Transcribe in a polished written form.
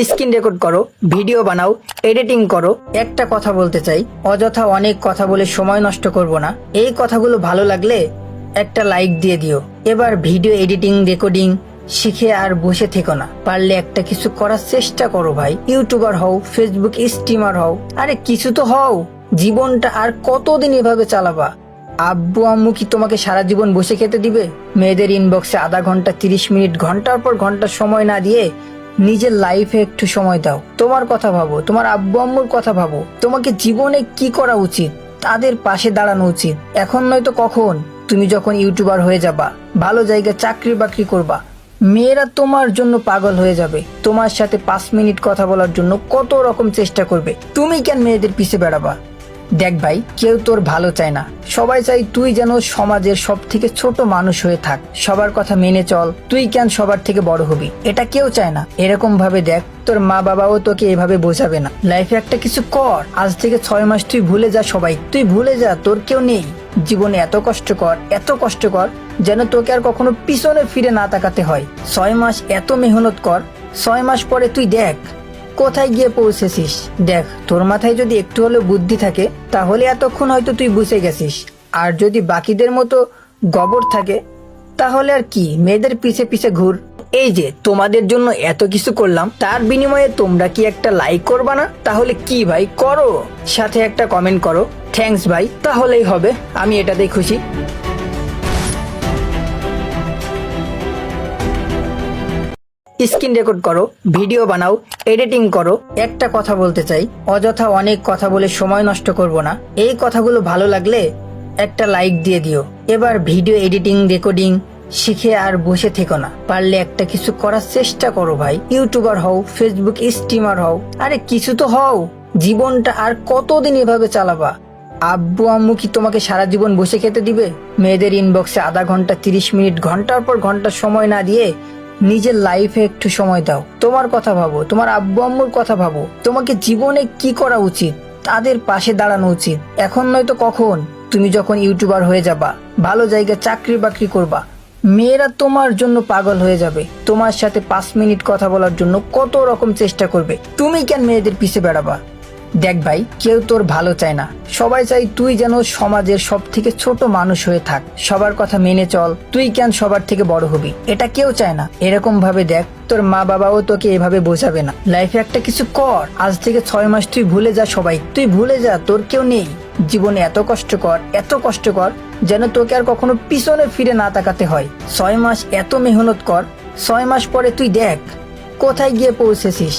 Screen record করো, video বানাও, editing করো। একটা কথা বলতে চাই, অযথা অনেক কথা বলে সময় নষ্ট করব না। এই কথাগুলো ভালো লাগলে একটা লাইক দিয়ে দিও। এবার ভিডিও এডিটিং রেকর্ডিং শিখে আর বসে থেকো না, পারলে একটা কিছু করার চেষ্টা করো ভাই। ইউটিউবার হও, ফেসবুক স্ট্রিমার হও, আরে কিছু তো হও। জীবনটা আর কতদিন এভাবে চালাবা? আব্বু আম্মু কি তোমাকে সারা জীবন বসে খেতে দিবে? মেয়েদের ইনবক্সে আধা ঘন্টা 30 মিনিট ঘন্টার পর ঘন্টা সময় না দিয়ে নিজের লাইফে একটু সময় দাও। তোমার কথা ভাবো, তোমার আব্বু আম্মুর কথা ভাবো। তোমাকে জীবনে কি করা উচিত, তাদের পাশে দাঁড়ানো উচিত। এখন নয়তো কখন? তুমি যখন ইউটিউবার হয়ে যাবা, ভালো জায়গায় চাকরি বাকরি করবা, মেয়েরা তোমার জন্য পাগল হয়ে যাবে। তোমার সাথে 5 মিনিট কথা বলার জন্য কত রকম চেষ্টা করবে। তুমি কেন মেয়েদের পিছে বেড়াবা? দেখ ভাই, কেউ তোর ভালো চায় না, সবাই চাই তুই যেন সমাজের সব থেকে ছোট মানুষ হয়ে থাক। সবার কথা মেনে চল, তুই কেন সবার থেকে বড় হবি, এটা কেউ চায় না। এরকম ভাবে দেখ, তোর মা বাবাও তোকে এভাবে বোঝাবে না। লাইফে একটা কিছু কর। আজ থেকে 6 মাস তুই ভুলে যা সবাই, তুই ভুলে যা তোর কেউ নেই। জীবনে এত কষ্ট কর যেন তোকে আর কখনো পিছনে ফিরে না তাকাতে হয়। 6 মাস এত মেহনত কর, 6 মাস পরে তুই দেখ কোথায় গিয়ে পৌঁছেছিস। দেখ, তোর মাথায় যদি একটু হলেও বুদ্ধি থাকে তাহলে এতক্ষণ হয়তো তুই বুঝে গেছিস। আর যদি বাকিদের মতো গবর থাকে তাহলে আর কি, মেয়েদের পিছে পিছে ঘুর। এই যে তোমাদের জন্য এত কিছু করলাম, তার বিনিময়ে তোমরা কি একটা লাইক করবা না? তাহলে কি ভাই, করো, সাথে একটা কমেন্ট করো, থ্যাঙ্কস ভাই, তাহলেই হবে। আমি এটাতেই খুশি। স্ক্রিন রেকর্ড করো, ভিডিও বানাও, এডিটিং করো। একটা কথা বলতে চাই, অযথা অনেক কথা বলে সময় নষ্ট করব না। এই কথাগুলো ভালো লাগলে একটা লাইক দিয়ে দিও। এবার ভিডিও এডিটিং রেকর্ডিং শিখে আর বসে থেকো না, পারলে একটা কিছু করার চেষ্টা করো ভাই। ইউটিউবার হও, ফেসবুক স্ট্রিমার হও, আরে কিছু তো হও। জীবনটা আর কতদিন এভাবে চালাবা? আব্বু আম্মু কি তোমাকে সারা জীবন বসে খেতে দিবে? মেয়েদের ইনবক্সে আধা ঘন্টা 30 মিনিট ঘন্টার পর ঘন্টা সময় না দিয়ে নিজের লাইফে একটু সময় দাও। তোমার কথা ভাবো, তোমার আব্বু আম্মুর কথা ভাবো। তোমাকে জীবনে কি করা উচিত, তাদের পাশে দাঁড়ানো উচিত। এখন নয়তো কখন? তুমি যখন ইউটিউবার হয়ে যাবা, ভালো জায়গায় চাকরি বাকরি করবা, মেয়েরা তোমার জন্য পাগল হয়ে যাবে। তোমার সাথে 5 মিনিট কথা বলার জন্য কত রকম চেষ্টা করবে। তুমি কেন মেয়েদের পিছে বেড়াবা? দেখ ভাই, কেউ তোর ভালো চায় না, সবাই চাই তুই যেন সমাজের সব থেকে ছোট মানুষ হয়ে থাক। সবার কথা মেনে চল, তুই কেন সবার থেকে বড় হবি, এটা কেউ চায় না। এরকম ভাবে দেখ, তোর মা বাবাও তোকে এভাবে বোঝাবে না। লাইফে একটা কিছু কর। আজ থেকে 6 মাস তুই ভুলে যা সবাই, তুই ভুলে যা তোর কেউ নেই। জীবনে এত কষ্ট কর যেন তোকে আর কখনো পিছনে ফিরে না তাকাতে হয়। 6 মাস এত মেহনত কর, 6 মাস পরে তুই দেখ কোথায় গিয়ে পৌঁছেছিস।